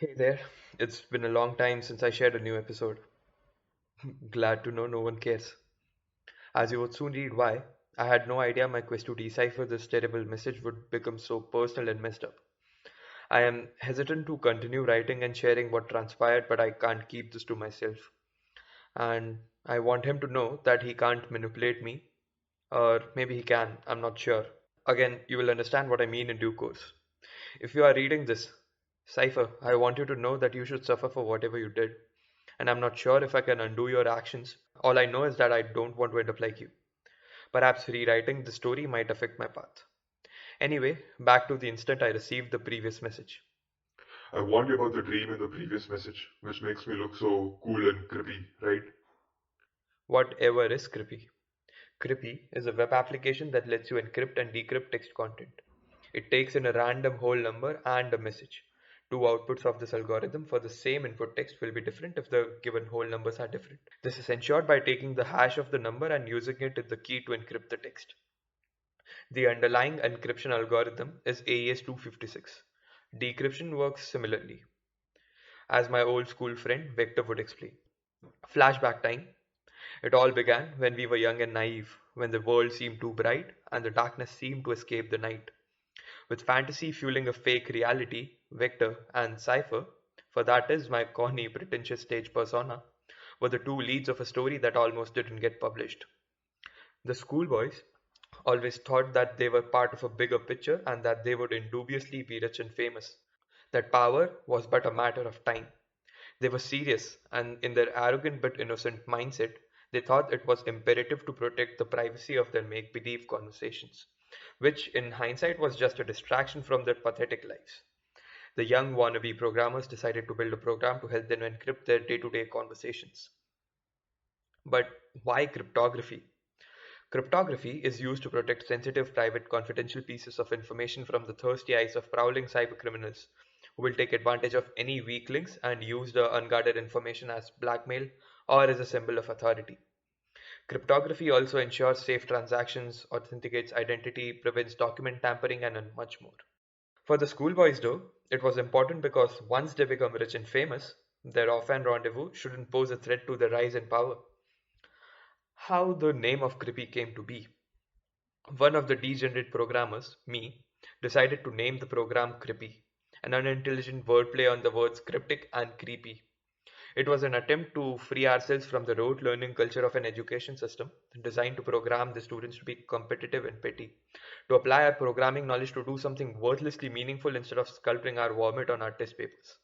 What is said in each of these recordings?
Hey there, it's been a long time since I shared a new episode. Glad to know no one cares. As you would soon read why, I had no idea my quest to decipher this terrible message would become so personal and messed up. I am hesitant to continue writing and sharing what transpired, but I can't keep this to myself. And I want him to know that he can't manipulate me, or maybe he can, I'm not sure. Again, you will understand what I mean in due course. If you are reading this, Cypher, I want you to know that you should suffer for whatever you did. And I'm not sure if I can undo your actions. All I know is that I don't want to end up like you. Perhaps rewriting the story might affect my path. Anyway, back to the instant I received the previous message. I warned you about the dream in the previous message, which makes me look so cool and creepy, right? Whatever is Crippy. Crippy is a web application that lets you encrypt and decrypt text content. It takes in a random whole number and a message. Two outputs of this algorithm for the same input text will be different if the given whole numbers are different. This is ensured by taking the hash of the number and using it as the key to encrypt the text. The underlying encryption algorithm is AES-256. Decryption works similarly, as my old school friend Victor would explain. Flashback time. It all began when we were young and naive, when the world seemed too bright and the darkness seemed to escape the night. With fantasy fueling a fake reality, Victor and Cypher, for that is my corny, pretentious stage persona, were the two leads of a story that almost didn't get published. The schoolboys always thought that they were part of a bigger picture and that they would indubiously be rich and famous, that power was but a matter of time. They were serious, and in their arrogant but innocent mindset, they thought it was imperative to protect the privacy of their make believe conversations, which in hindsight was just a distraction from their pathetic lives. The young wannabe programmers decided to build a program to help them encrypt their day to day conversations. But why cryptography? Cryptography is used to protect sensitive, private, confidential pieces of information from the thirsty eyes of prowling cybercriminals who will take advantage of any weak links and use the unguarded information as blackmail or as a symbol of authority. Cryptography also ensures safe transactions, authenticates identity, prevents document tampering, and much more. For the schoolboys, though, it was important because once they become rich and famous, their offhand rendezvous shouldn't pose a threat to their rise in power. How the name of Crippy came to be. One of the degenerate programmers, me, decided to name the program Crippy, an unintelligent wordplay on the words cryptic and creepy. It was an attempt to free ourselves from the rote learning culture of an education system designed to program the students to be competitive and petty, to apply our programming knowledge to do something worthlessly meaningful instead of sculpting our vomit on our test papers.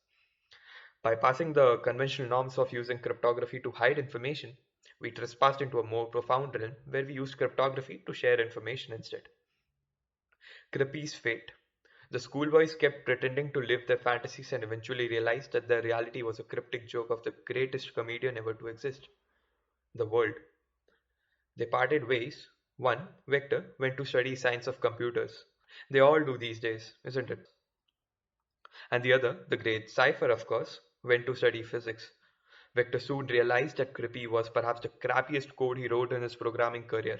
Bypassing the conventional norms of using cryptography to hide information, we trespassed into a more profound realm where we used cryptography to share information instead. Crippy's fate. The schoolboys kept pretending to live their fantasies and eventually realized that their reality was a cryptic joke of the greatest comedian ever to exist, the world. They parted ways. One, Victor, went to study science of computers. They all do these days, isn't it? And the other, the great Cypher, of course, went to study physics. Victor soon realized that Crippy was perhaps the crappiest code he wrote in his programming career.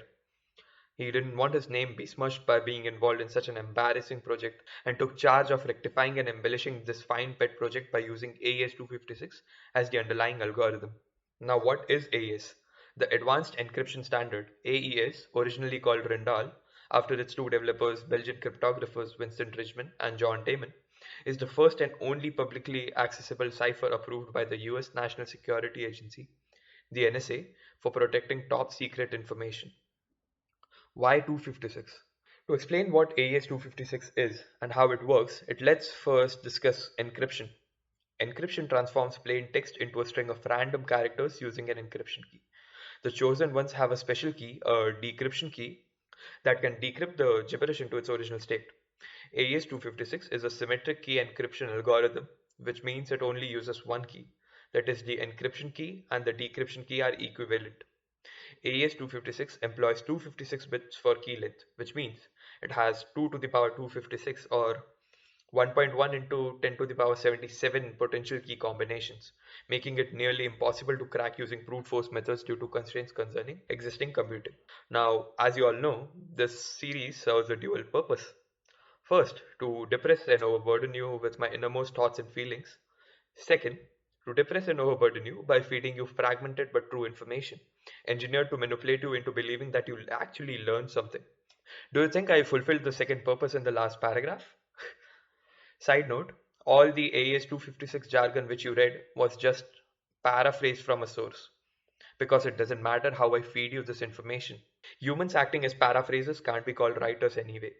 He didn't want his name besmirched by being involved in such an embarrassing project and took charge of rectifying and embellishing this fine pet project by using AES-256 as the underlying algorithm. Now, what is AES? The Advanced Encryption Standard, AES, originally called Rindal, after its two developers, Belgian cryptographers Vincent Ridgman and John Damon, is the first and only publicly accessible cipher approved by the US National Security Agency, the NSA, for protecting top secret information. Why 256? To explain what AES-256 is and how it works, let's first discuss encryption. Encryption transforms plain text into a string of random characters using an encryption key. The chosen ones have a special key, a decryption key, that can decrypt the gibberish into its original state. AES-256 is a symmetric key encryption algorithm, which means it only uses one key. That is, the encryption key and the decryption key are equivalent. AES-256 employs 256 bits for key length, which means it has 2 to the power 256 or 1.1 into 10 to the power 77 potential key combinations, making it nearly impossible to crack using brute force methods due to constraints concerning existing computing. Now, as you all know, this series serves a dual purpose. First, to depress and overburden you with my innermost thoughts and feelings. Second, to depress and overburden you by feeding you fragmented but true information, engineered to manipulate you into believing that you'll actually learn something. Do you think I fulfilled the second purpose in the last paragraph? Side note, all the AES 256 jargon which you read was just paraphrased from a source, because it doesn't matter how I feed you this information. Humans acting as paraphrasers can't be called writers anyway.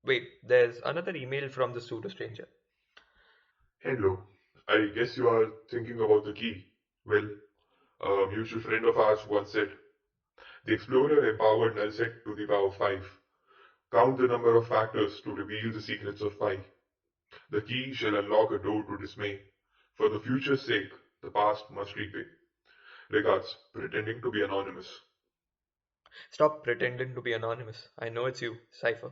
Wait, there's another email from the pseudo stranger. Hello. I guess you are thinking about the key. Well, a mutual friend of ours once said, the explorer empowered null set to the power 5. Count the number of factors to reveal the secrets of pi. The key shall unlock a door to dismay. For the future's sake, the past must repay. Regards, pretending to be anonymous. Stop pretending to be anonymous. I know it's you, Cypher.